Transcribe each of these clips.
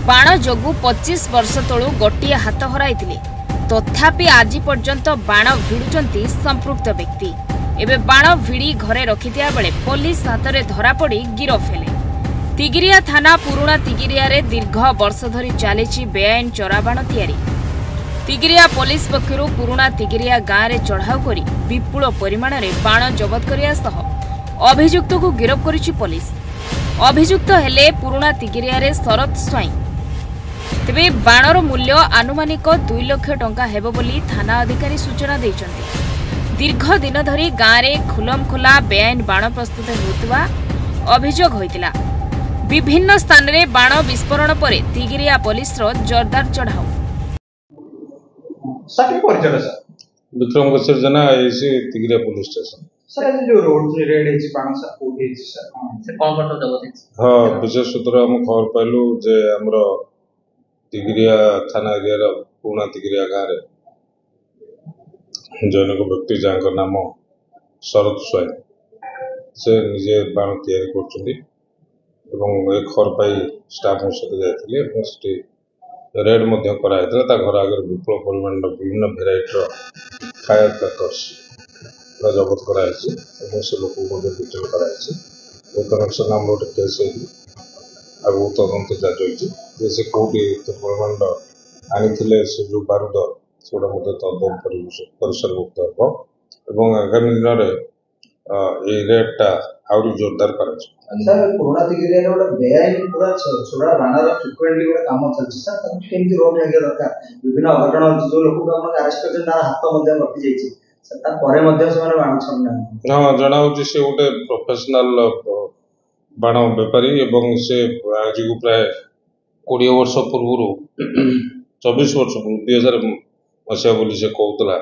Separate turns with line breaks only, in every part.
बाण जोगु 25 वर्ष तलू गोटे हाथ हराई तथापि आज पर्यंत बाण भिड़ुंट संपृक्त व्यक्ति एवं बाण भिड़ी घरे रखिथिया बेले पुलिस हाथ में धरा पड़ी गिरफ हेले। तिगिरिया थाना पुराना तिगिरिया रे दीर्घ वर्ष धरी चली बेआईन चोरा बाण तैयारी। तिगिरिया पुलिस पक्षरु पुराना तिगिरिया गाँव में चढ़ाऊ कर विपुल परिमाण में बाण जबत करने सह अभियुक्त को गिरफ करिछि पुलिस। अभियुक्त हेले पुराना तिगिरिया रे शरद स्वाई। तेबे बाणर मूल्य आनुमानिक 2 लाख टंका हेबो बोली थाना अधिकारी सूचना दैछन्ति। दीर्घ दिन धरी गाँव में खुलम खुला बेआईन बाण प्रस्तुत होउतबा अभियोग होइतिला। विभिन्न स्थान रे बाण विस्फोरण पर तिगिरिया पुलिस रो जोरदार चढ़ाऊ।
सके परिचय सर
विक्रम गोस्वामी जना AC Tigiria police station
sir आज जो रोड रेड है बाण सर कोठी है सर से कौन कट जगत है।
हां विशेष सूत्र हम खबर पाइलु जे हमरो तिगिरिया थाना एरिया रो पुराना तिगिरिया गाँव रे जन को व्यक्ति जांकर नाम शरद स्वाई से निजे बाण तैयारी करछुंदी एवं ए खबर पाई स्टाफ सहित जाइथिले एवं स्टे रेड मध्य कराइथिला ता घर आगे विपुल परिमाण विभिन्न भेराइटी फायर क्रैकर्स जबत कराइछि एवं से लोक डिटेल कराइछि ए कनेक्शन नाम रोड केस है आगु तदंत जारी होइछि जैसे कोटी परिमाण आनिथिले से जो बारूद सेटा मध्य तदंत परिसर मुक्त हो एवं आगामी दिन रे ए रेटटा आउरी जोरदार कराइछि।
सर पुराना तिगिरिया रे ओडा बेआईन पूरा छोड़ा बाणर फ्रिक्वेंटली ओडा काम चलछि सर त केमति रोक लागे दरकार विभिन्न अघटन जो लोक को अपन अरेस्ट करछन तार हाथ मध्य रखि जाइछि सर ता परे मध्य से माने बाण छन्ना
हां जणा होछि से ओटे प्रोफेशनल बाण व्यापारी एवं से आज को प्राय 20 वर्ष पूर्व 24 वर्ष 2000 मसिया बोली से कहतला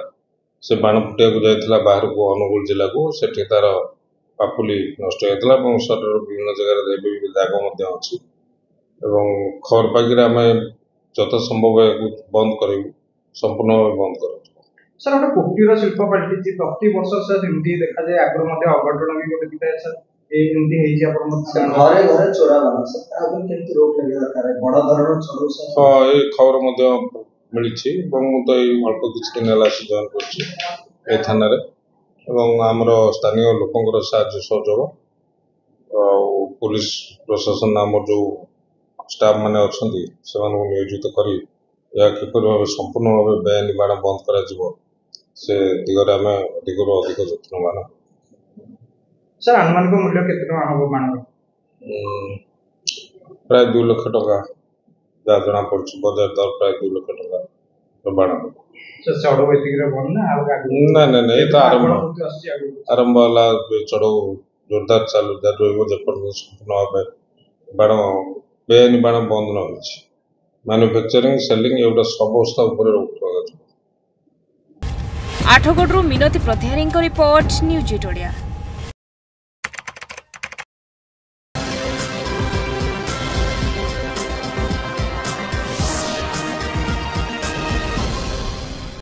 से बाण फुटिया को जाइतला बाहर को अनुगुल जिला को सेठी तार पापुली नष्ट होता शरीर विभिन्न जगह दाग अच्छी खबर पाइक आम जत संभव बंद कर संपूर्ण बंद कर
सर गोटे कुटीर शिल्प पलटि प्रति वर्ष सर एमती देखा जाए आगर अघटन भी गोटे दिखाए सर घरे घरे चोरा बाण सर आगुन केमती रोक लगे दरकार बड़ धरण चोर सर
हां ए खबर मिली तो अल्प किसी दिन जॉइन कर थाना एवं आमर स्थानीय लोकंर साहाय्य सहयोग पुलिस प्रशासन आम जो स्टाफ माने अच्छी से नियोजित करी या किपर भाव संपूर्ण भाव बेआईन बाण बंद करा से दिगरे आम अधिकरू अधिक यत्नवान।
सर अनुमानिक मूल्य केते टका हबो बाण
प्राय 2 लाख टका जा जना पड़छ बाजार दर प्राय 2 लाख टका बाण
सर चढ़ो एतिक रे बन ना
ना ये तो आरंभ वाला चढ़ो जोरदार चालू जा रोइबो जपर संपूर्ण भाव बाण बेआईन बाण बंद न होछि मैन्युफैक्चरिंग सेलिंग एवटा सब अवस्था ऊपर रोक लगा।
Athgarh Minati Pratihari report news 8 Odia.